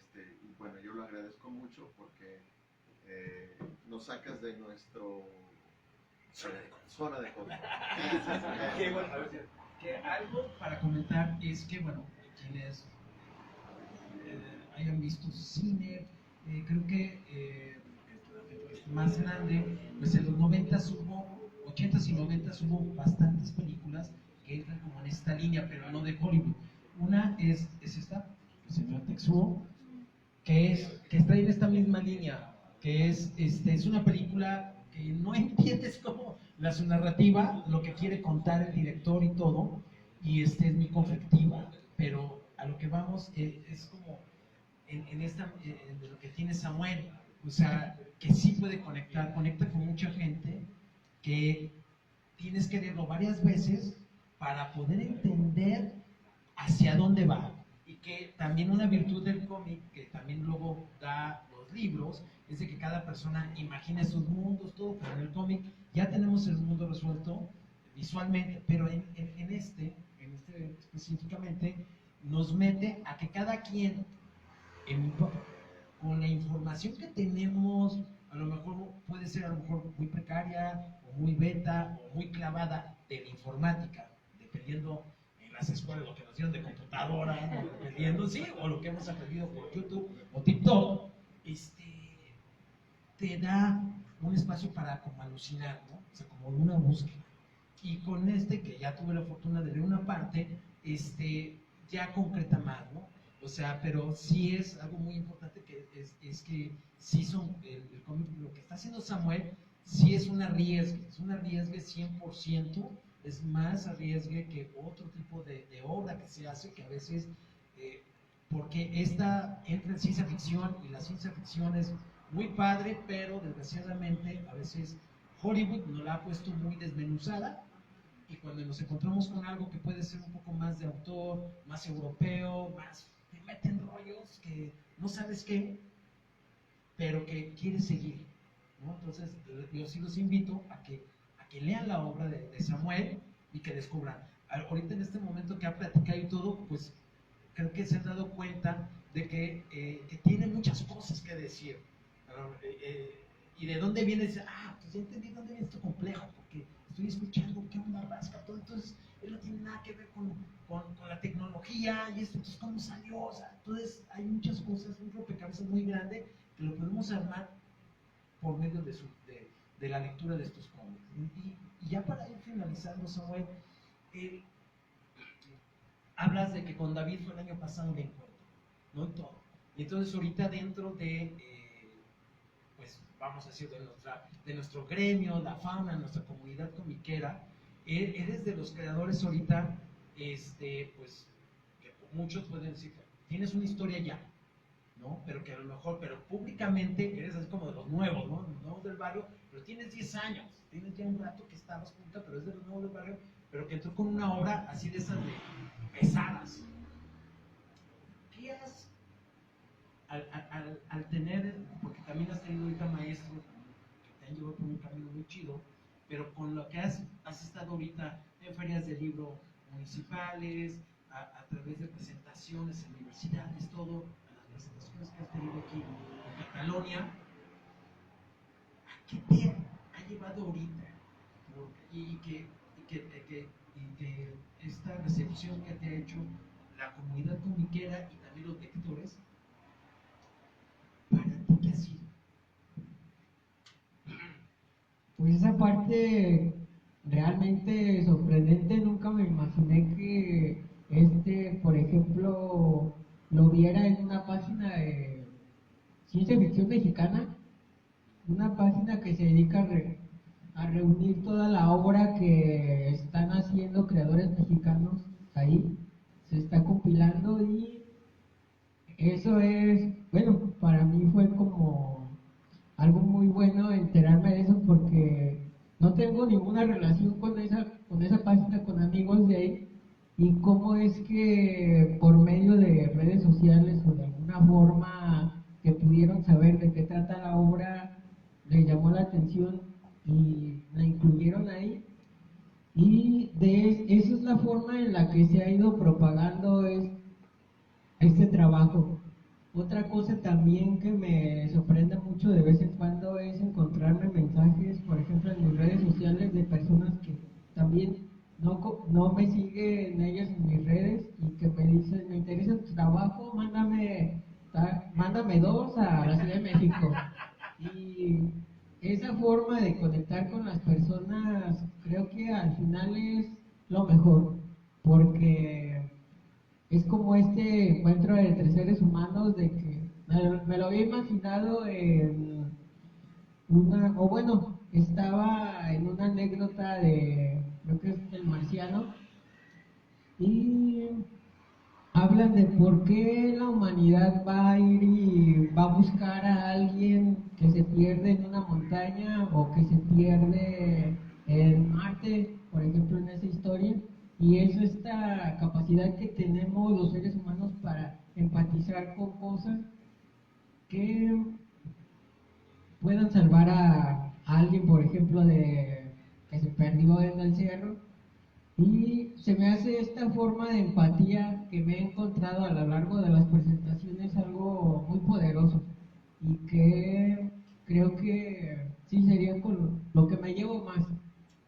bueno, yo lo agradezco mucho porque nos sacas de nuestro zona de confort. Que, bueno, que algo para comentar es que, bueno, quienes hayan visto cine, creo que más grande, pues en los 90s hubo, 80s y 90s hubo bastantes películas que entran como en esta línea, pero no de Hollywood. Una es esta, el señor Tetsuo, que está en esta misma línea, que es una película que no entiendes cómo su narrativa, lo que quiere contar el director y todo, y es muy conflictiva, pero a lo que vamos es como de lo que tiene Samuel, o sea, que sí puede conecta con mucha gente, que tienes que leerlo varias veces para poder entender hacia dónde va. Y que también una virtud del cómic, que también luego da los libros, es de que cada persona imagina sus mundos, todo, pero en el cómic ya tenemos el mundo resuelto visualmente, pero en este específicamente, nos mete a que cada quien, con la información que tenemos, a lo mejor puede ser a lo mejor muy precaria, o muy beta, o muy clavada de la informática, dependiendo en las escuelas lo que nos dieron de computadora, ¿no? Dependiendo, sí, o lo que hemos aprendido por YouTube o TikTok, te da un espacio para como alucinar, ¿no? O sea, como una búsqueda. Y con que ya tuve la fortuna de leer una parte, ya concreta más, ¿no? O sea, pero sí es algo muy importante que es que sí son, el cómic, lo que está haciendo Samuel, sí es un arriesgue 100%, es más arriesgue que otro tipo de obra que se hace, que a veces, porque esta entra en ciencia ficción, y la ciencia ficción es muy padre, pero desgraciadamente a veces Hollywood nos la ha puesto muy desmenuzada, y cuando nos encontramos con algo que puede ser un poco más de autor, más europeo, más, te meten rollos que no sabes qué, pero que quieres seguir, ¿no? Entonces yo sí los invito a que lean la obra de Samuel y que descubran. Ahorita en este momento que ha platicado y todo, pues creo que se han dado cuenta de que tiene muchas cosas que decir. Y de dónde viene, pues ya entendí dónde viene esto complejo, porque estoy escuchando qué onda rasca todo, entonces él no tiene nada que ver con la tecnología y esto, entonces cómo salió, o sea, entonces hay muchas cosas, un rompecabezas muy grande que lo podemos armar por medio de la lectura de estos cómics. Y ya para ir finalizando, Samuel, hablas de que con David fue el año pasado un encuentro, ¿no? En todo. Y entonces ahorita dentro de pues vamos a decir, de nuestro gremio, la fauna, nuestra comunidad comiquera, eres de los creadores ahorita, pues, que muchos pueden decir, tienes una historia ya, ¿no? Pero que a lo mejor, pero públicamente eres así como de los nuevos, ¿no? Los nuevos del barrio, pero tienes 10 años, tienes ya un rato que estabas pública, pero es de los nuevos del barrio, pero que entró con una obra así de esas de pesadas. ¿Qué has al tener, porque también has tenido ahorita maestros que te han llevado por un camino muy chido, pero con lo que has estado ahorita en ferias de libro municipales, a través de presentaciones en universidades, todo, las presentaciones que has tenido aquí en Catalonia, ¿a qué te ha llevado ahorita? Y que esta recepción que te ha hecho la comunidad comiquera y también los lectores, ¿para ti qué ha sido? Pues esa parte realmente sorprendente, nunca me imaginé que por ejemplo, lo viera en una página de ciencia ficción mexicana, una página que se dedica a reunir toda la obra que están haciendo creadores mexicanos ahí, se está compilando y eso es, bueno, para mí fue como algo muy bueno enterarme de eso porque no tengo ninguna relación con esa página, con amigos de ahí, y cómo es que por medio de redes sociales o de alguna forma que pudieron saber de qué trata la obra, les llamó la atención y la incluyeron ahí. Y esa es la forma en la que se ha ido propagando este trabajo. Otra cosa también que me sorprende mucho de vez en cuando es encontrarme mensajes, por ejemplo, en mis redes sociales de personas que también no me siguen ellas en mis redes y que me dicen, me interesa tu trabajo, mándame 2 a la Ciudad de México. Y esa forma de conectar con las personas creo que al final es lo mejor, porque es como este encuentro entre seres humanos de que me lo había imaginado en estaba en una anécdota de, creo que es El Marciano, y hablan de por qué la humanidad va a ir y va a buscar a alguien que se pierde en una montaña o que se pierde en Marte, por ejemplo, en esa historia, y es esta capacidad que tenemos los seres humanos para empatizar con cosas que puedan salvar a alguien, por ejemplo, de que se perdió en el cerro. Y se me hace esta forma de empatía que me he encontrado a lo largo de las presentaciones algo muy poderoso y que creo que sí sería con lo que me llevo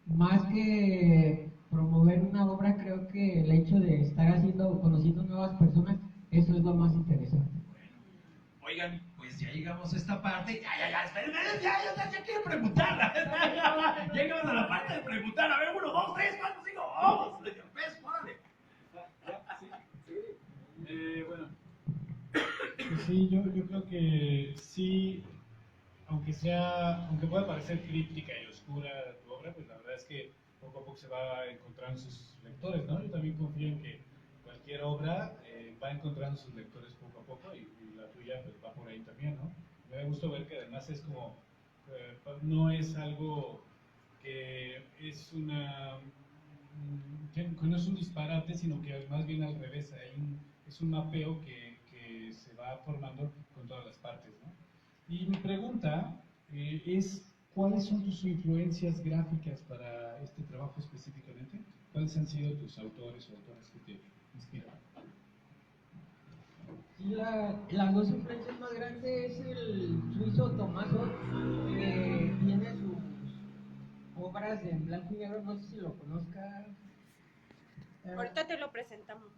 más que promover una obra. Creo que el hecho de estar conociendo nuevas personas, eso es lo más interesante. Oigan, pues ya llegamos a esta parte. Esperen, ya quiero preguntar. Llegamos a la parte de preguntar. A ver, 1, 2, 3, 4, 5, vamos. ¿Ves? Órale. Bueno, pues sí, yo creo que sí, aunque pueda parecer críptica y oscura tu obra, pues la verdad es que poco a poco se va encontrando sus lectores, ¿no? Yo también confío en que cualquier obra va encontrando sus lectores poco a poco y la tuya pues va por ahí también, ¿no? Me da gusto ver que además es como, no es algo que es que no es un disparate, sino que más bien al revés, es un mapeo que se va formando con todas las partes, ¿no? Y mi pregunta es, ¿cuáles son tus influencias gráficas para este trabajo específicamente? ¿Cuáles han sido tus autores o autoras que te inspiran? Sí, las dos influencias más grandes es el suizo Tomás Ort, que tiene sus obras en blanco y negro, no sé si lo conozcas. Ahorita te lo presentamos.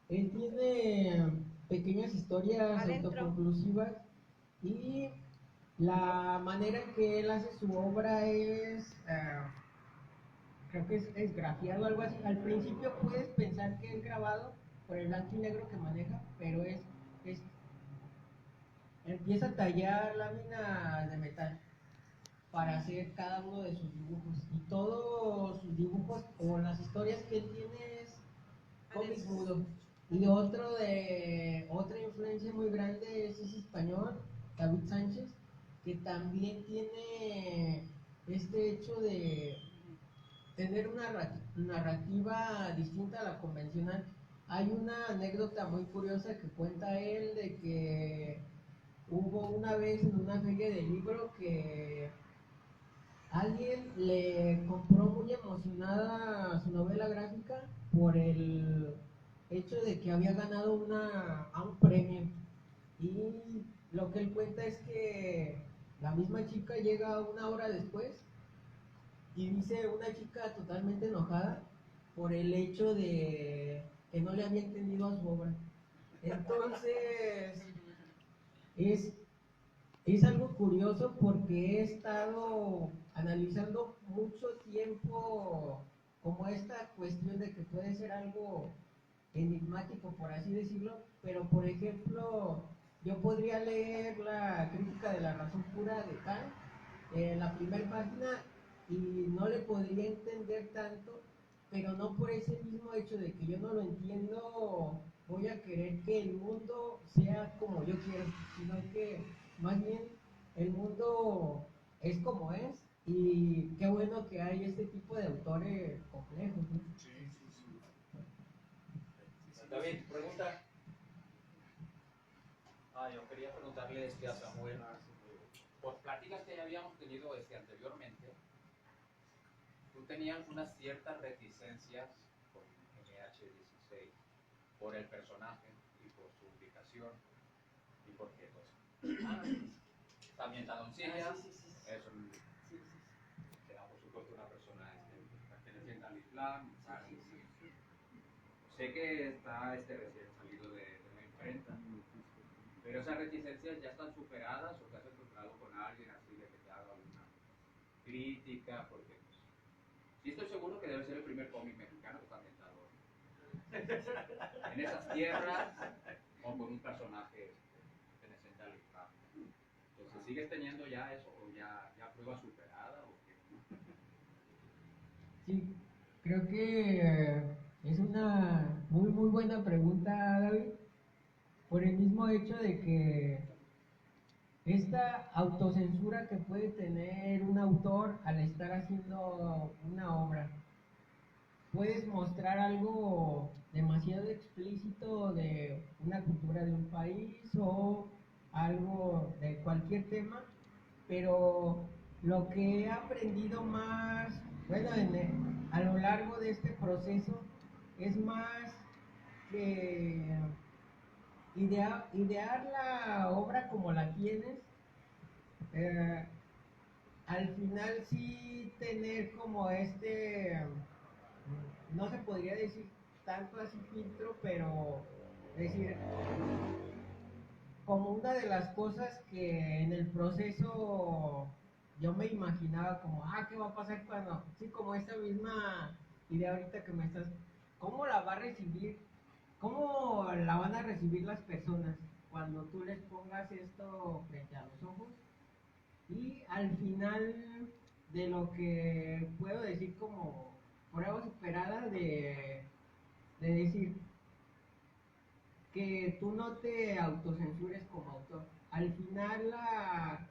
Él tiene pequeñas historias Adentro. autoconclusivas y la manera en que él hace su obra es, creo que es grafiado o algo así. Al principio puedes pensar que es grabado por el blanco y negro que maneja, pero es empieza a tallar láminas de metal para hacer cada uno de sus dibujos. Y todos sus dibujos o las historias que él tiene es cómic mudo. Y otra influencia muy grande es ese español, David Sánchez, que también tiene este hecho de tener una narrativa distinta a la convencional. Hay una anécdota muy curiosa que cuenta él de que hubo una vez en una feria de libro que alguien le compró muy emocionada su novela gráfica por el hecho de que había ganado a un premio. Y lo que él cuenta es que la misma chica llega una hora después y dice una chica totalmente enojada por el hecho de que no le había entendido a su obra. Entonces, es algo curioso porque he estado analizando mucho tiempo como esta cuestión de que puede ser algo enigmático, por así decirlo, pero por ejemplo, yo podría leer la crítica de la razón pura de Kant en la primera página y no le podría entender tanto, pero no por ese mismo hecho de que yo no lo entiendo voy a querer que el mundo sea como yo quiero, sino que más bien el mundo es como es y qué bueno que hay este tipo de autores complejos, ¿no? Sí. David, pregunta. Yo quería preguntarle a Samuel, por pláticas que ya habíamos tenido anteriormente, tú tenías unas ciertas reticencias con MH16 por el personaje y por su ubicación y porque pues está ambientado en Siria, es será por supuesto una persona perteneciente al Islam. Sé que está recién salido de la imprenta, pero esas reticencias ya están superadas o te has encontrado con alguien así de que te haga alguna crítica, porque pues, sí estoy seguro que debe ser el primer cómic mexicano que está ambientado en esas tierras o con un personaje perteneciente al Islam. Entonces, ¿sigues teniendo ya eso o ya prueba superada o qué? Sí, creo que es una muy buena pregunta, David, por el mismo hecho de que esta autocensura que puede tener un autor al estar haciendo una obra. Puedes mostrar algo demasiado explícito de una cultura de un país o algo de cualquier tema, pero lo que he aprendido más, bueno, a lo largo de este proceso es más que idear la obra como la tienes, eh, al final sí tener como no se podría decir tanto así filtro, pero decir, como una de las cosas que en el proceso yo me imaginaba como, ¿qué va a pasar cuando? Sí, como esta misma idea ahorita que me estás, ¿cómo la va a recibir? ¿Cómo la van a recibir las personas cuando tú les pongas esto frente a los ojos? Y al final de lo que puedo decir como prueba superada de decir que tú no te autocensures como autor. Al final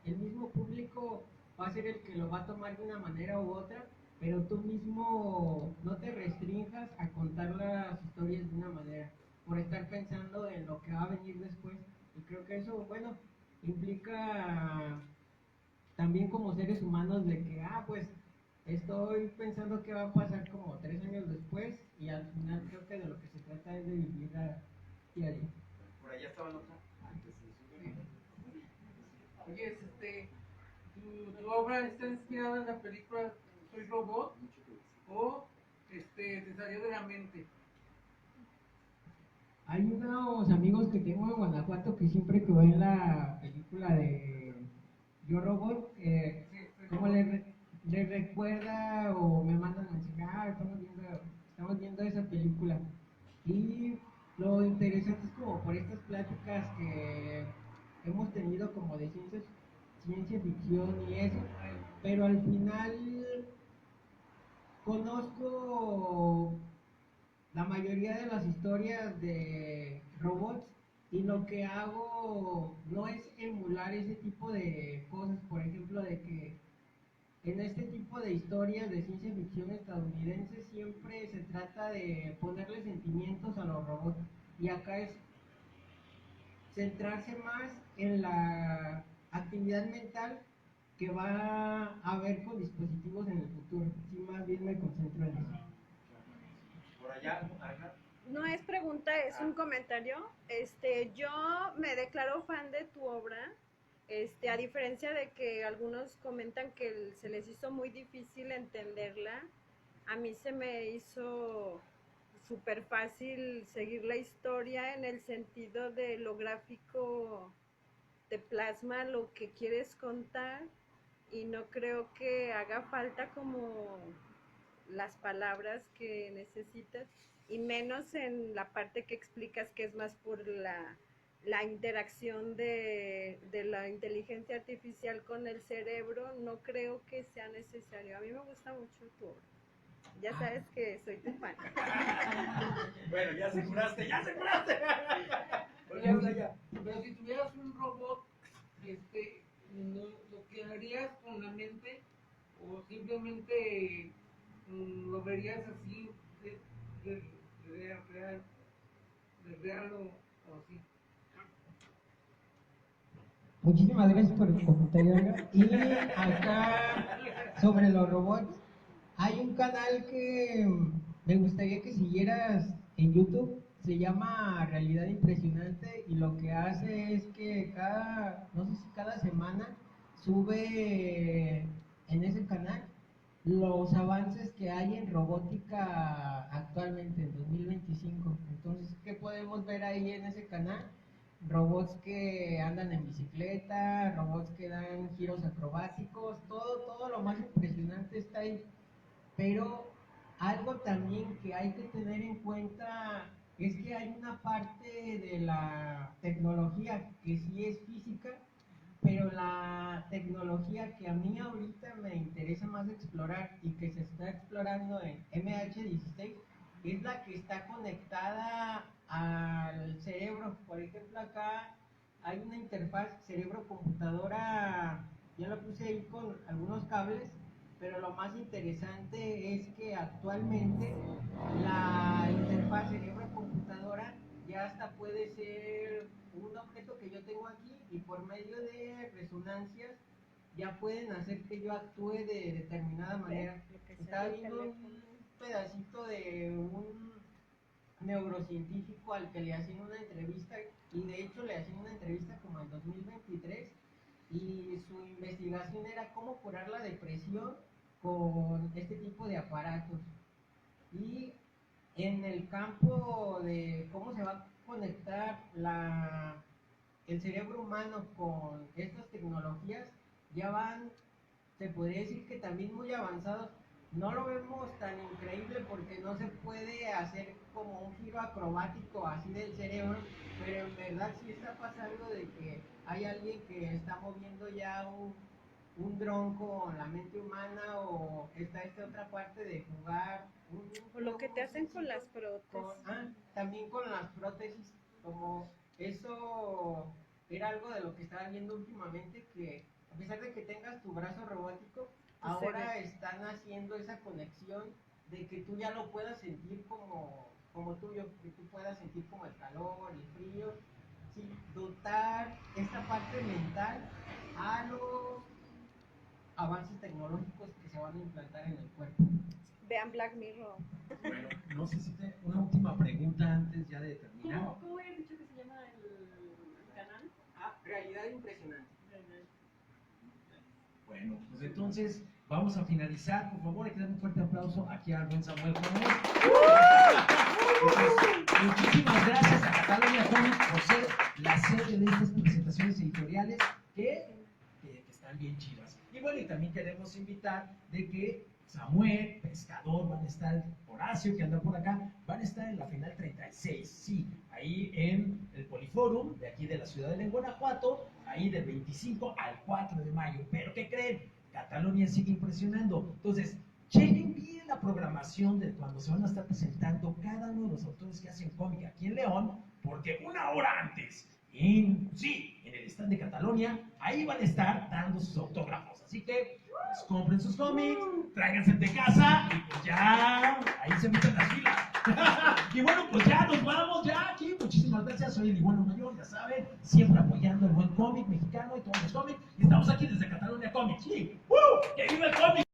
el mismo público va a ser el que lo va a tomar de una manera u otra, pero tú mismo no te restrinjas a contar las historias de una manera, por estar pensando en lo que va a venir después. Y creo que eso, bueno, implica también como seres humanos de que, pues estoy pensando que va a pasar como 3 años después y al final creo que de lo que se trata es de vivir día a día. Por allá estaba la otra. Oye, ¿tu obra está inspirada en la película Soy Robot o te salió de la mente? Hay unos amigos que tengo en Guanajuato que siempre que ven la película de Yo Robot, como les recuerda o me mandan mensaje, estamos viendo esa película. Y lo interesante es como por estas pláticas que hemos tenido como de ciencia ficción y eso, pero al final conozco la mayoría de las historias de robots y lo que hago no es emular ese tipo de cosas, por ejemplo, de que en este tipo de historias de ciencia ficción estadounidense siempre se trata de ponerle sentimientos a los robots y acá es centrarse más en la actividad mental que va a haber con dispositivos en el futuro. Sí, más bien me concentro en eso. Por allá, Ana. No es pregunta, es un comentario. Yo me declaro fan de tu obra. A diferencia de que algunos comentan que se les hizo muy difícil entenderla, a mí se me hizo súper fácil seguir la historia en el sentido de lo gráfico, te plasma lo que quieres contar y no creo que haga falta como las palabras que necesitas y menos en la parte que explicas que es más por la interacción de la inteligencia artificial con el cerebro. No creo que sea necesario. A mí me gusta mucho tu obra. Ya sabes que soy tu fan. Bueno, ya se curaste, ya se curaste. Pero si tuvieras un robot, ¿lo quedarías con la mente o simplemente lo verías así de real o así? Muchísimas gracias por el comentario, Olga. Y acá, sobre los robots, hay un canal que me gustaría que siguieras en YouTube. Se llama Realidad Impresionante y lo que hace es que no sé si cada semana, sube en ese canal los avances que hay en robótica actualmente, en 2025. Entonces, ¿qué podemos ver ahí en ese canal? Robots que andan en bicicleta, robots que dan giros acrobáticos, todo lo más impresionante está ahí. Pero algo también que hay que tener en cuenta es que hay una parte de la tecnología que sí es física, pero la tecnología que a mí ahorita me interesa más explorar y que se está explorando en MH16 es la que está conectada al cerebro. Por ejemplo, acá hay una interfaz cerebro-computadora, ya la puse ahí con algunos cables, pero lo más interesante es que actualmente la interfaz cerebro-computadora ya hasta puede ser un objeto que yo tengo aquí y por medio de resonancias ya pueden hacer que yo actúe de determinada manera. Estaba viendo un pedacito de un neurocientífico al que le hacían una entrevista, y de hecho le hacían una entrevista como en 2023, y su investigación era cómo curar la depresión con este tipo de aparatos. Y en el campo de cómo se va a conectar el cerebro humano con estas tecnologías, ya van, se podría decir que también muy avanzados. No lo vemos tan increíble porque no se puede hacer como un giro acrobático así del cerebro, pero en verdad sí está pasando de que hay alguien que está moviendo ya un dron con la mente humana, o está esta otra parte de jugar O lo que te hacen con las prótesis. también con las prótesis, como eso era algo de lo que estaba viendo últimamente, que a pesar de que tengas tu brazo robótico, ahora están haciendo esa conexión de que tú ya lo puedas sentir como tuyo, que tú puedas sentir como el calor, el frío, sí, dotar esta parte mental a los avances tecnológicos que se van a implantar en el cuerpo. Vean Black Mirror. Bueno, no sé si una última pregunta antes ya de terminar. ¿Cómo habías dicho que se llama el canal? Realidad impresionante. Bueno, pues entonces vamos a finalizar. Por favor, hay que dar un fuerte aplauso aquí al buen Samuel Gómez. Muchísimas gracias a Catalonia Comics por ser la sede de estas presentaciones editoriales que están bien chidas. Y bueno, y también queremos invitar de que Samuel, Pescador, van a estar, Horacio, que anda por acá, van a estar en la final 36, sí, ahí en el Poliforum, de aquí de la ciudad de Guanajuato, ahí del 25 al 4 de mayo. Pero ¿qué creen? Catalonia sigue impresionando. Entonces, chequen bien la programación de cuando se van a estar presentando cada uno de los autores que hacen cómic aquí en León, porque una hora antes, en el stand de Catalonia, ahí van a estar dando sus autógrafos. Así que, pues, compren sus cómics, tráiganse de casa y pues ya, ahí se meten las filas. Y bueno, pues ya nos vamos, ya aquí. Muchísimas gracias, soy el Iguano Mayor, ya saben, siempre apoyando el buen cómic mexicano y todos los cómics. Y estamos aquí desde Catalonia Comics. ¡Sí! ¡Que viva el cómic!